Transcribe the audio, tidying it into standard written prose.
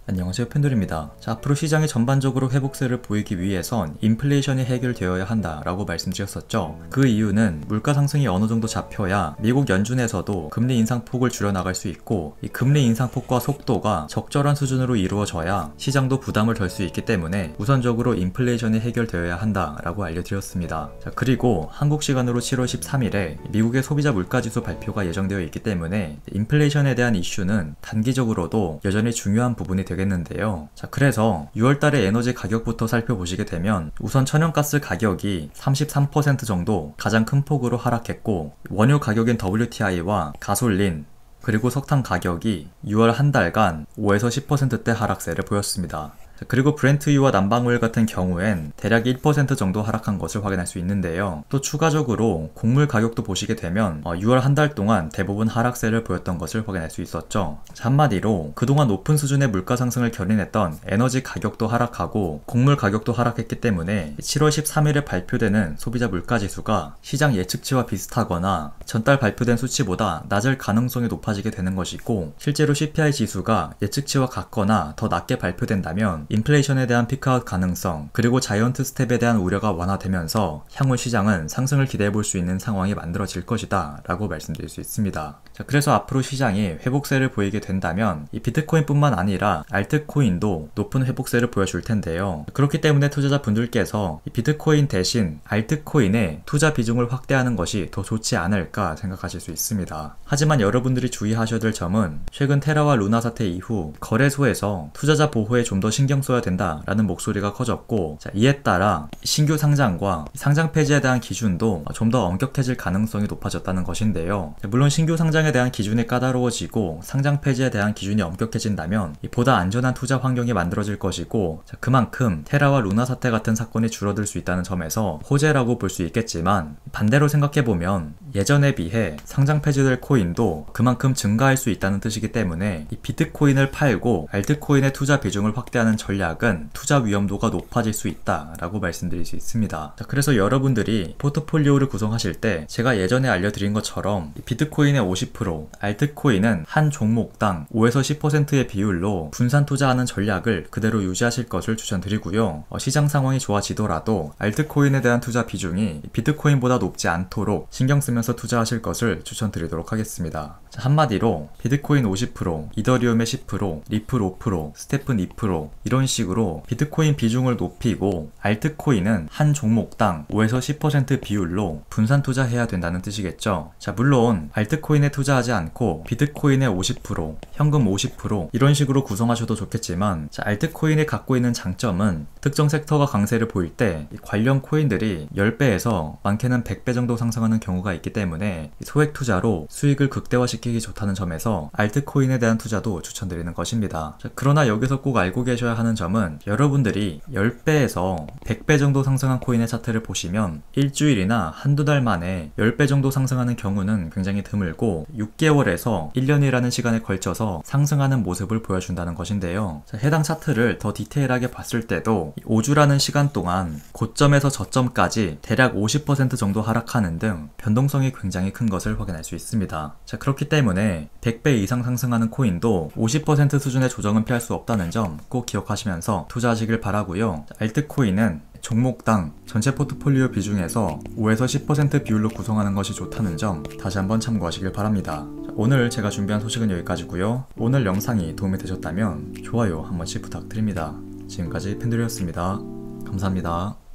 안녕하세요, 펜돌입니다. 자, 앞으로 시장이 전반적으로 회복세를 보이기 위해선 인플레이션이 해결되어야 한다라고 말씀드렸었죠. 그 이유는 물가 상승이 어느 정도 잡혀야 미국 연준에서도 금리 인상폭을 줄여나갈 수 있고, 이 금리 인상폭과 속도가 적절한 수준으로 이루어져야 시장도 부담을 덜 수 있기 때문에 우선적으로 인플레이션이 해결되어야 한다라고 알려드렸습니다. 자, 그리고 한국 시간으로 7월 13일에 미국의 소비자 물가지수 발표가 예정되어 있기 때문에 인플레이션에 대한 이슈는 단기적으로도 여전히 중요한 부분이 되겠는데요. 자, 그래서 6월달에 에너지 가격부터 살펴보시게 되면 우선 천연가스 가격이 33% 정도 가장 큰 폭으로 하락했고, 원유 가격인 WTI와 가솔린 그리고 석탄 가격이 6월 한 달간 5에서 10%대 하락세를 보였습니다. 그리고 브렌트유와 난방오일 같은 경우엔 대략 1% 정도 하락한 것을 확인할 수 있는데요. 또 추가적으로 곡물 가격도 보시게 되면 6월 한 달 동안 대부분 하락세를 보였던 것을 확인할 수 있었죠. 한마디로 그동안 높은 수준의 물가 상승을 견인했던 에너지 가격도 하락하고 곡물 가격도 하락했기 때문에 7월 13일에 발표되는 소비자 물가지수가 시장 예측치와 비슷하거나 전달 발표된 수치보다 낮을 가능성이 높아지게 되는 것이고, 실제로 CPI 지수가 예측치와 같거나 더 낮게 발표된다면 인플레이션에 대한 피크아웃 가능성 그리고 자이언트 스텝에 대한 우려가 완화되면서 향후 시장은 상승을 기대해볼 수 있는 상황이 만들어질 것이다 라고 말씀드릴 수 있습니다. 자, 그래서 앞으로 시장이 회복세를 보이게 된다면 이 비트코인뿐만 아니라 알트코인도 높은 회복세를 보여줄 텐데요. 그렇기 때문에 투자자분들께서 이 비트코인 대신 알트코인에 투자 비중을 확대하는 것이 더 좋지 않을까 생각하실 수 있습니다. 하지만 여러분들이 주의하셔야 될 점은 최근 테라와 루나 사태 이후 거래소에서 투자자 보호에 좀 더 신경 써야 된다라는 목소리가 커졌고, 자, 이에 따라 신규 상장과 상장 폐지에 대한 기준도 좀 더 엄격해질 가능성이 높아졌다는 것인데요. 물론 신규 상장에 대한 기준이 까다로워지고 상장 폐지에 대한 기준이 엄격해진다면 보다 안전한 투자 환경이 만들어질 것이고, 자, 그만큼 테라와 루나 사태 같은 사건이 줄어들 수 있다는 점에서 호재라고 볼 수 있겠지만, 반대로 생각해보면 예전에 비해 상장 폐지될 코인도 그만큼 증가할 수 있다는 뜻이기 때문에 이 비트코인을 팔고 알트코인의 투자 비중을 확대하는 전략은 투자 위험도가 높아질 수 있다라고 말씀드릴 수 있습니다. 자, 그래서 여러분들이 포트폴리오를 구성하실 때 제가 예전에 알려드린 것처럼 비트코인의 50%, 알트코인은 한 종목당 5에서 10%의 비율로 분산 투자하는 전략을 그대로 유지하실 것을 추천드리고요. 시장 상황이 좋아지더라도 알트코인에 대한 투자 비중이 비트코인보다 높지 않도록 신경 쓰면서 투자하실 것을 추천드리도록 하겠습니다. 자, 한마디로 비트코인 50%, 이더리움의 10%, 리플 5%, 스테픈 2% 이런 식으로 비트코인 비중을 높이고 알트코인은 한 종목당 5에서 10% 비율로 분산 투자해야 된다는 뜻이겠죠. 자, 물론 알트코인에 투자하지 않고 비트코인의 50%, 현금 50% 이런 식으로 구성하셔도 좋겠지만, 자, 알트코인이 갖고 있는 장점은 특정 섹터가 강세를 보일 때 관련 코인들이 10배에서 많게는 100배 정도 상승하는 경우가 있기 때문에 소액 투자로 수익을 극대화시키기 좋다는 점에서 알트코인에 대한 투자도 추천드리는 것입니다. 자, 그러나 여기서 꼭 알고 계셔야 하는 점은 여러분들이 10배에서 100배 정도 상승한 코인의 차트를 보시면 일주일이나 한두 달 만에 10배 정도 상승하는 경우는 굉장히 드물고 6개월에서 1년이라는 시간에 걸쳐서 상승하는 모습을 보여준다는 것인데요. 자, 해당 차트를 더 디테일하게 봤을 때도 5주라는 시간 동안 고점에서 저점까지 대략 50% 정도 하락하는 등 변동성이 굉장히 큰 것을 확인할 수 있습니다. 자, 그렇기 때문에 100배 이상 상승하는 코인도 50% 수준의 조정은 피할 수 없다는 점 꼭 기억하시면서 투자하시길 바라고요. 알트코인은 종목당 전체 포트폴리오 비중에서 5에서 10% 비율로 구성하는 것이 좋다는 점 다시 한번 참고하시길 바랍니다. 자, 오늘 제가 준비한 소식은 여기까지고요. 오늘 영상이 도움이 되셨다면 좋아요 한 번씩 부탁드립니다. 지금까지 펜돌이었습니다. 감사합니다.